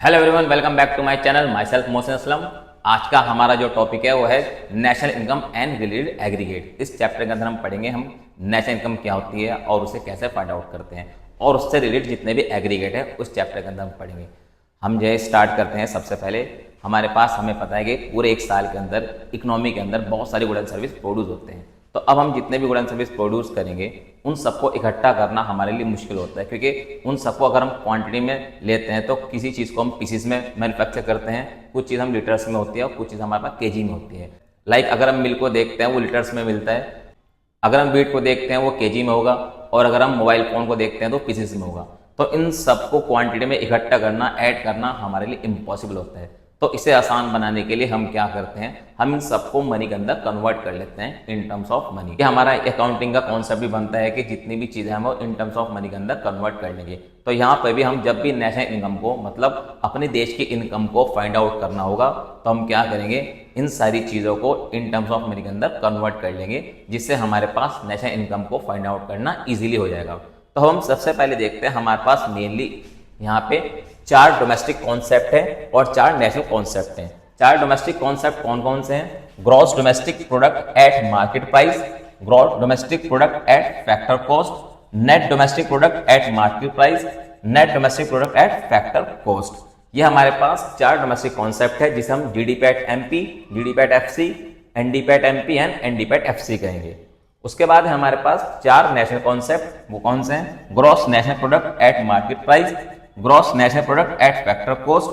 Hello everyone, welcome back to my channel. Myself Mohsin Aslam. आज का हमारा जो टॉपिक है वो है national income and related aggregate. इस चैप्टर के अंदर हम पढ़ेंगे हम नेशनल इनकम क्या होती है और उसे कैसे फाइंड आउट करते हैं, और उससे रिलेटेड जितने भी एग्रीगेट है उस चैप्टर के अंदर हम पढ़ेंगे। हम जो है स्टार्ट करते हैं। सबसे पहले हमारे पास हमें पता है कि पूरे एक साल के अंदर इकोनॉमी के अंदर बहुत सारी गुड एंड सर्विस प्रोड्यूस होते हैं। तो अब हम जितने भी गुड एंड सर्विस प्रोड्यूस करेंगे उन सबको इकट्ठा करना हमारे लिए मुश्किल होता है, क्योंकि उन सबको अगर हम क्वांटिटी में लेते हैं तो किसी चीज़ को हम पीसीस में मैन्युफैक्चर करते हैं, कुछ चीज़ हम लीटर्स में होती है और कुछ चीज़ हमारे पास केजी में होती है। लाइक अगर हम मिल्क को देखते हैं वो लीटर्स में मिलता है, अगर हम वीट को देखते हैं वो केजी में होगा, और अगर हम मोबाइल फ़ोन को देखते हैं तो पीसीस में होगा। तो इन सबको क्वांटिटी में इकट्ठा करना, ऐड करना हमारे लिए इम्पॉसिबल होता है। तो इसे आसान बनाने के लिए हम क्या करते हैं, हम इन सबको मनी के अंदर कन्वर्ट कर लेते हैं इन टर्म्स ऑफ मनी। ये हमारा अकाउंटिंग का कॉन्सेप्ट भी बनता है कि जितनी भी चीज़ें हम इन टर्म्स ऑफ मनी के अंदर कन्वर्ट कर लेंगे। तो यहाँ पर भी हम जब भी नेशनल इनकम को, मतलब अपने देश की इनकम को फाइंड आउट करना होगा, तो हम क्या करेंगे, इन सारी चीज़ों को इन टर्म्स ऑफ मनी के अंदर कन्वर्ट कर लेंगे, जिससे हमारे पास नेशनल इनकम को फाइंड आउट करना ईजिली हो जाएगा। तो हम सबसे पहले देखते हैं, हमारे पास मेनली यहाँ पे 4 डोमेस्टिक कॉन्सेप्ट है और 4 नेशनल कॉन्सेप्ट हैं। 4 डोमेस्टिक कॉन्सेप्ट कौन कौन से हैं? Gross domestic product at market price, gross domestic product at factor cost, net domestic product at market price, net domestic product at factor cost. ये हमारे पास 4 डोमेस्टिक कॉन्सेप्ट है, जिसे हम GDP at MP, GDP at FC, NDP at MP and NDP at FC कहेंगे। उसके बाद है हमारे पास 4 नेशनल कॉन्सेप्ट। वो कौन से हैं? Gross national product at market price, gross national product at factor cost,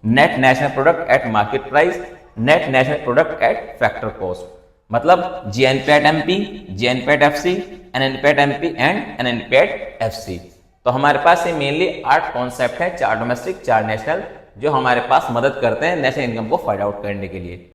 net national product at market price, net national product at factor cost. मतलब GNP at MP, GNP at FC, NNP at MP and NNP at FC. तो हमारे पास ये mainly 8 concept है, 4 domestic 4 national, जो हमारे पास मदद करते हैं नेशनल इनकम को फाइंड आउट करने के लिए।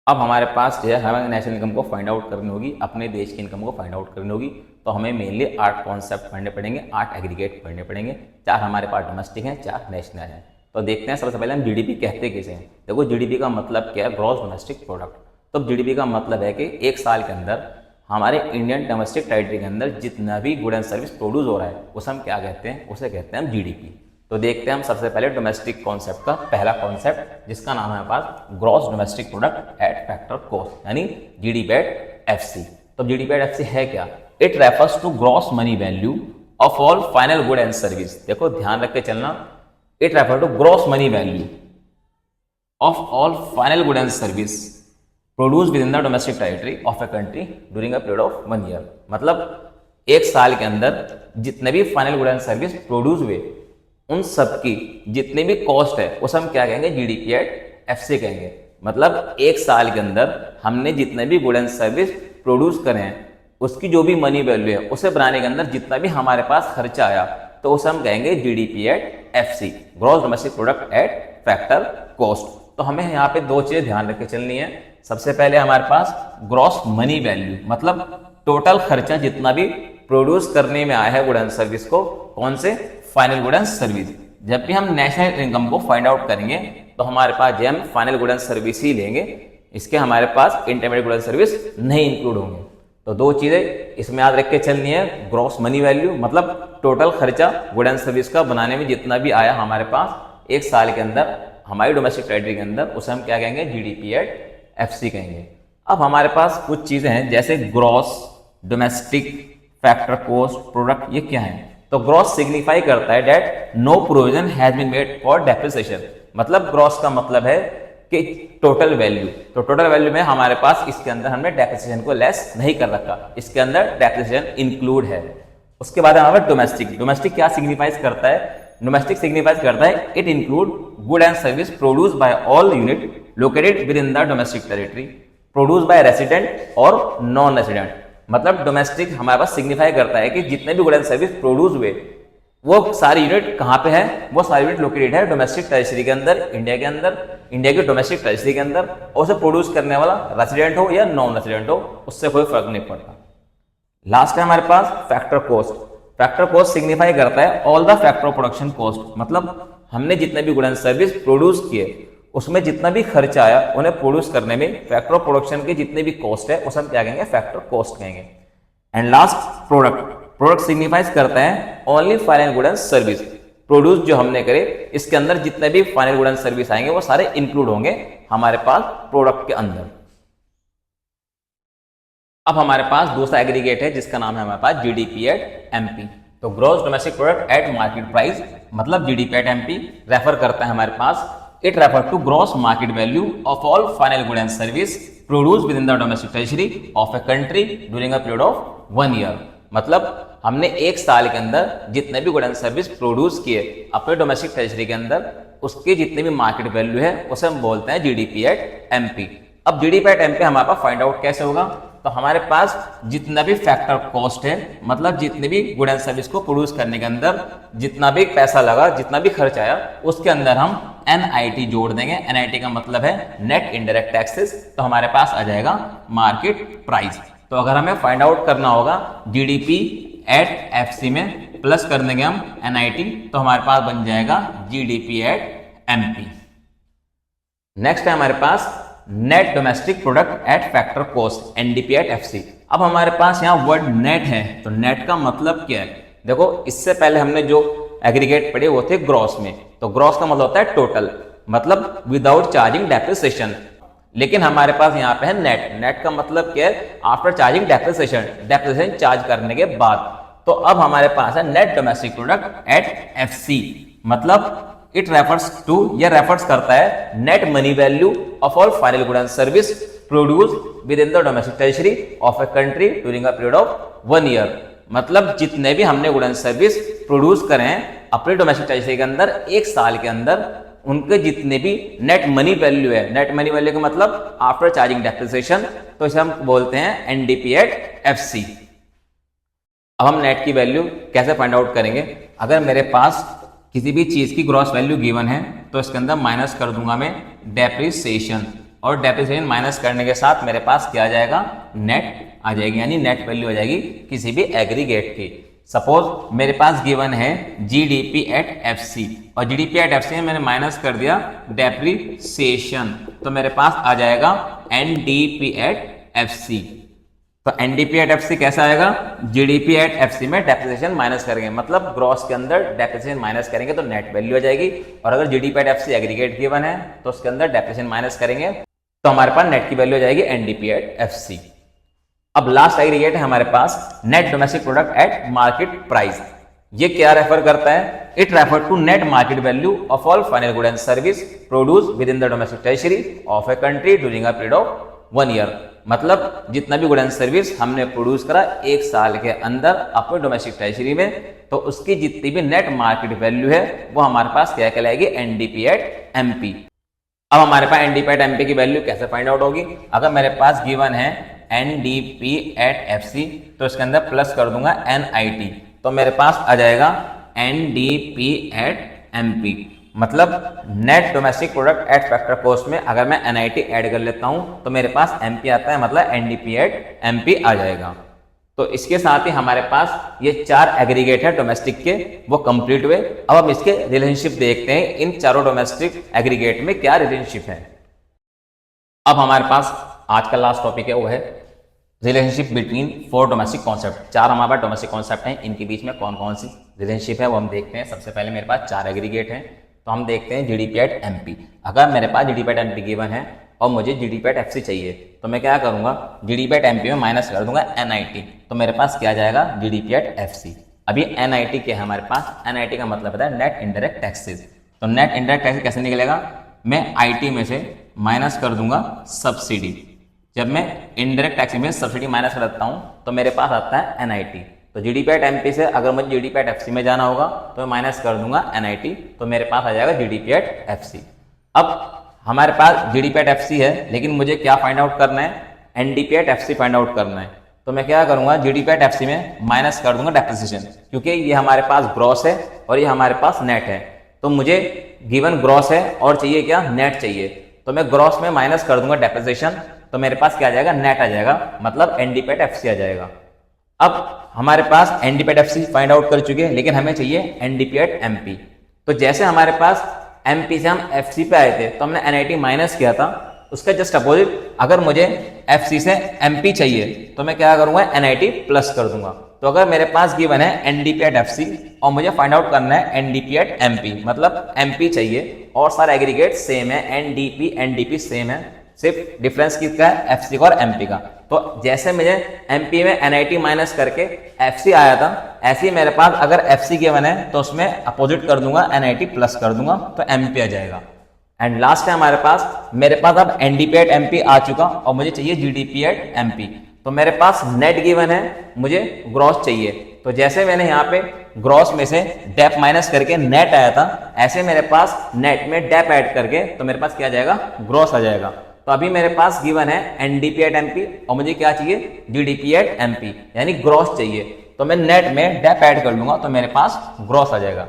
अब हमारे पास जो है हमें नेशनल इनकम को फाइंड आउट करनी होगी, अपने देश की इनकम को फाइंड आउट करनी होगी, तो हमें मेनली 8 कॉन्सेप्ट पढ़ने पड़ेंगे, 8 एग्रीगेट पढ़ने पड़ेंगे। 4 हमारे पास डोमेस्टिक हैं, 4 नेशनल हैं। तो देखते हैं सबसे पहले हम जीडीपी कहते किसे हैं। देखो जीडीपी का मतलब क्या है? Gross domestic product. तो जीडीपी का मतलब है कि एक साल के अंदर हमारे इंडियन डोमेस्टिक टेरिटरी के अंदर जितना भी गुड एंड सर्विस प्रोड्यूस हो रहा है उसे हम क्या कहते हैं? उसे कहते हैं हम जीडीपी। तो देखते हैं हम सबसे पहले डोमेस्टिक कॉन्सेप्ट का पहला कॉन्सेप्ट, जिसका नाम है हमारे पास gross domestic product at factor cost, यानी जीडीपैट एफसी। तो जीडीपैट एफसी है क्या? It refers to gross money value of all final good and service. देखो ध्यान रख के चलना, it refer to gross money value of all final good and service produce within the domestic territory of a country during a period of 1 year. मतलब एक साल के अंदर जितने भी final good and service produce हुए उन सब की जितनी भी कॉस्ट है उसे हम क्या कहेंगे? जीडीपी एट एफसी कहेंगे। मतलब एक साल के अंदर हमने जितने भी गुड एंड सर्विस प्रोड्यूस करे हैं उसकी जो भी मनी वैल्यू है उसे बनाने के अंदर जितना भी हमारे पास खर्चा आया तो उसे हम कहेंगे GDP at FC, gross domestic product at factor cost. तो हमें यहाँ पे 2 चीजें ध्यान रख के चलनी है। सबसे पहले हमारे पास ग्रॉस मनी वैल्यू, मतलब टोटल खर्चा जितना भी प्रोड्यूस करने में आया है गुड एंड सर्विस को, कौन से? Final good and service. जब भी हम नेशनल इनकम को फाइंड आउट करेंगे तो हमारे पास जो हम फाइनल गुड एंड सर्विस ही लेंगे, इसके हमारे पास इंटरमीडिएट गुड एंड सर्विस नहीं इंक्लूड होंगे। तो 2 चीजें इसमें याद रख के चलनी है। ग्रॉस मनी वैल्यू मतलब टोटल खर्चा गुड एंड सर्विस का बनाने में जितना भी आया हमारे पास एक साल के अंदर हमारी डोमेस्टिक टेरिटरी के अंदर, उसे हम क्या कहेंगे? जीडीपी एट एफसी कहेंगे। अब हमारे पास कुछ चीजें हैं जैसे gross domestic factor cost product, ये क्या है? तो ग्रॉस सिग्निफाई करता है that no provision has been made for depreciation. मतलब ग्रॉस का मतलब है कि टोटल वैल्यू। तो टोटल वैल्यू में हमारे पास इसके अंदर हमने डेप्रिसिएशन को लेस नहीं कर रखा, इसके अंदर डेप्रिसिएशन इंक्लूड है। उसके बाद हमारे डोमेस्टिक। डोमेस्टिक क्या सिग्निफाइज करता है? डोमेस्टिक सिग्निफाइज करता है it include good and service produce by all unit located with in the domestic territory, produce by resident और नॉन रेसिडेंट। मतलब डोमेस्टिक हमारे पास सिग्निफाई करता है कि जितने भी गुड एंड सर्विस प्रोड्यूस हुए वो सारी यूनिट कहाँ पे है? वो सारी यूनिट लोकेटेड है डोमेस्टिक टेरिटरी के अंदर, इंडिया के अंदर, इंडिया की डोमेस्टिक टेरिटरी के अंदर, और उसे प्रोड्यूस करने वाला रेसिडेंट हो या नॉन रेसिडेंट हो, उससे कोई फर्क नहीं पड़ता। लास्ट है हमारे पास factor cost. Factor cost signify करता है all the factor of production cost. मतलब हमने जितने भी गुड एंड सर्विस प्रोड्यूस किए उसमें जितना भी खर्चा आया उन्हें प्रोड्यूस करने में फैक्टर ऑफ प्रोडक्शन की जितने भी कॉस्ट है उसे हम क्या कहेंगे? फैक्टर कॉस्ट कहेंगे। And last product. Product signifies करता है only final good and service produce जो हमने करे इसके अंदर जितने भी फाइनल गुड एंड सर्विस आएंगे वो सारे इंक्लूड होंगे हमारे पास प्रोडक्ट के अंदर। अब हमारे पास दूसरा एग्रीगेट है जिसका नाम है हमारे पास जीडीपी एट एमपी। तो gross domestic product at market price मतलब जीडीपी एट एमपी रेफर करता है हमारे पास, it refer to gross market value of all final good and service produce within the domestic treasury of a country during a period of 1 year. मतलब हमने एक साल के अंदर जितने भी गुड एंड सर्विस प्रोड्यूस किए अपने डोमेस्टिक ट्रेजरी के अंदर, उसकी जितनी भी मार्केट वैल्यू है उसे हम बोलते हैं जीडीपी एट एमपी। अब जीडीपी एट एमपी हमारे पास फाइंड आउट कैसे होगा? तो हमारे पास जितना भी फैक्टर कॉस्ट है, मतलब जितने भी गुड एंड सर्विस को प्रोड्यूस करने के अंदर जितना भी पैसा लगा, जितना भी खर्च आया, उसके अंदर हम NIT जोड़ देंगे। NIT का मतलब है नेट इनडायरेक्ट टैक्सेस। तो हमारे पास आ जाएगा मार्केट प्राइस। तो अगर हमें फाइंड आउट करना होगा जीडीपी एट एफसी में प्लस कर देंगे हम NIT, तो हमारे पास बन जाएगा जीडीपी एट एमपी। नेक्स्ट है हमारे पास net domestic product at factor cost NDP at FC। अब हमारे पास यहाँ वर्ड नेट है, तो नेट का मतलब क्या है? देखो इससे पहले हमने जो एग्रीगेट पढ़े वो थे ग्रॉस में। तो ग्रॉस का मतलब होता है टोटल, मतलब विदाउट चार्जिंग डेप्रिसिएशन। लेकिन हमारे पास यहाँ पे है नेट। नेट का मतलब क्या है? आफ्टर चार्जिंग डेप्रिसिएशन चार्ज करने के बाद। तो अब हमारे पास है net domestic product eight FC, मतलब इट रेफर्स टू, यह रेफर्स करता है net money value of all final good and service produce within the domestic treasury of a country during a period of 1 year. मतलब जितने भी हमने good and service produce करे हैं अपने डोमेस्टिक ट्रेजरी के अंदर एक साल के अंदर, उनके जितने भी नेट मनी वैल्यू है, नेट मनी वैल्यू का मतलब आफ्टर चार्जिंग डेप्रिसिएशन, तो इसे हम बोलते हैं NDP एट FC। अब हम नेट की वैल्यू कैसे फाइंड आउट करेंगे? अगर मेरे पास किसी भी चीज की ग्रॉस वैल्यू गिवन है तो इसके अंदर माइनस कर दूंगा मैं डेप्रिसिएशन, और डेप्रिसिएशन माइनस करने के साथ मेरे पास क्या आ जाएगा? नेट आ जाएगी, यानी नेट वैल्यू आ जाएगी किसी भी एग्रीगेट की। सपोज मेरे पास गिवन है जीडीपी एट FC, और जीडीपी एट FC में मैंने माइनस कर दिया डेप्रिसिएशन, तो मेरे पास आ जाएगा NDP एट FC। तो NDP एट FC कैसा आएगा? जीडीपी एट FC में डेप्रिसिएशन माइनस करेंगे, मतलब ग्रॉस के अंदर डेप्रिसिएशन माइनस करेंगे तो नेट वैल्यू आ जाएगी। और अगर GDP at FC aggregate given है तो उसके अंदर डेप्रिसिएशन माइनस करेंगे तो हमारे पास नेट की वैल्यू आ जाएगी NDP एट FC। अब लास्ट एग्रीगेट है हमारे पास net domestic product at market price. ये क्या रेफर करता है? It refer to net market value of all final good and service produce within the domestic treasury of a country during a period of 1 year. मतलब जितना भी good and service हमने produce करा एक साल के अंदर अपने डोमेस्टिक ट्रेजरी में, तो उसकी जितनी भी नेट मार्केट वैल्यू है वो हमारे पास क्या कहलाएगी? NDP at MP। अब हमारे पास NDP एट MP की वैल्यू कैसे फाइंड आउट होगी? अगर मेरे पास गिवन है NDP एट FC, तो इसके अंदर प्लस कर दूंगा NIT, तो मेरे पास आ जाएगा NDP एट MP। मतलब net domestic product at factor cost में अगर मैं NIT ऐड कर लेता हूं तो मेरे पास MP आता है, मतलब NDP एट MP आ जाएगा। तो इसके साथ ही हमारे पास ये 4 एग्रीगेट है डोमेस्टिक के, वो कंप्लीट हुए। अब हम इसके रिलेशनशिप देखते हैं, इन चारों डोमेस्टिक एग्रीगेट में क्या रिलेशनशिप है। अब हमारे पास आज का लास्ट टॉपिक है वो है रिलेशनशिप बिटवीन 4 डोमेस्टिक कॉन्सेप्ट। 4 हमारे पास डोमेस्टिक कॉन्सेप्ट हैं, इनके बीच में कौन कौन सी रिलेशनशिप है वो हम देखते हैं। सबसे पहले मेरे पास 4 एग्रीगेट हैं, तो हम देखते हैं जीडीपी एट MP। अगर मेरे पास जीडीपी एट MP गिवन है और मुझे जीडीपी एट FC चाहिए तो मैं क्या करूंगा? जीडीपी एट MP में माइनस कर दूंगा NIT, तो मेरे पास क्या आ जाएगा? GDP at FC। अभी NIT क्या है हमारे पास? NIT का मतलब होता है नेट इनडायरेक्ट टैक्सेस। तो नेट इनडायरेक्ट टैक्सेस कैसे निकलेगा? मैं IT में से माइनस कर दूंगा सब्सिडी। जब मैं इनडायरेक्ट टैक्स में सब्सिडी माइनस करता हूं तो मेरे पास आता है NIT। तो जीडीपी एट MP से अगर मुझे जीडीपी एट FC में जाना होगा तो मैं माइनस कर दूंगा NIT, तो मेरे पास आ जाएगा जीडीपी एट FC। अब हमारे पास जीडीपी एट FC है, लेकिन मुझे क्या फाइंड आउट करना है? NDP at FC find out करना है। तो मैं क्या करूंगा? जीडीपी एट FC में माइनस कर दूंगा डेप्रिसिएशन, क्योंकि ये हमारे पास ग्रॉस है और ये हमारे पास नेट है। तो मुझे गिवन ग्रॉस है और चाहिए क्या? नेट चाहिए। तो मैं ग्रॉस में माइनस कर दूंगा डेप्रिसिएशन, तो मेरे पास क्या आ जाएगा? नेट आ जाएगा, मतलब NDP एट FC आ जाएगा। अब हमारे पास NDP at FC find out कर चुके हैं, लेकिन हमें चाहिए NDP एट MP। तो जैसे हमारे पास MP से हम FC पे आए थे तो हमने NIT माइनस किया था, उसका जस्ट अपोजिट अगर मुझे FC से MP चाहिए तो मैं क्या करूंगा? NIT प्लस कर दूंगा। तो अगर मेरे पास गिवन है एनडीपी एट एफसी और मुझे फाइंड आउट करना है एनडीपी एट एमपी, मतलब एमपी चाहिए और सारे एग्रीगेट सेम है, एनडीपी सेम है, सिर्फ डिफरेंस किसका है, एफसी का और एमपी का। तो जैसे मुझे एमपी में एनआईटी माइनस करके एफसी आया था, ऐसे ही मेरे पास अगर एफसी गिवन है तो उसमें अपोजिट कर दूंगा, एनआईटी प्लस कर दूंगा तो एमपी आ जाएगा। एंड लास्ट है हमारे पास, मेरे पास अब एनडीपी एट एमपी आ चुका और मुझे चाहिए जीडीपी एट एमपी। तो मेरे पास नेट गिवन है, मुझे ग्रॉस चाहिए। तो जैसे मैंने यहाँ पे ग्रॉस में से डेप माइनस करके नेट आया था, ऐसे मेरे पास नेट में डेप ऐड करके तो मेरे पास क्या आ जाएगा, ग्रॉस आ जाएगा। तो अभी मेरे पास गिवन है एनडीपी एट एमपी और मुझे क्या चाहिए, जीडीपी एट एमपी, यानी ग्रॉस चाहिए। तो मैं नेट में डेप ऐड कर लूंगा तो मेरे पास ग्रॉस आ जाएगा।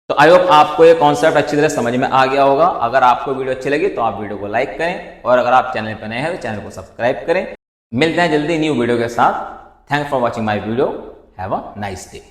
तो आई होप आपको ये कॉन्सेप्ट अच्छी तरह समझ में आ गया होगा। अगर आपको वीडियो अच्छी लगी तो आप वीडियो को लाइक करें और अगर आप चैनल पर नए हैं तो चैनल को सब्सक्राइब करें। मिलते हैं जल्दी न्यू वीडियो के साथ। Thanks for watching my video. Have a nice day.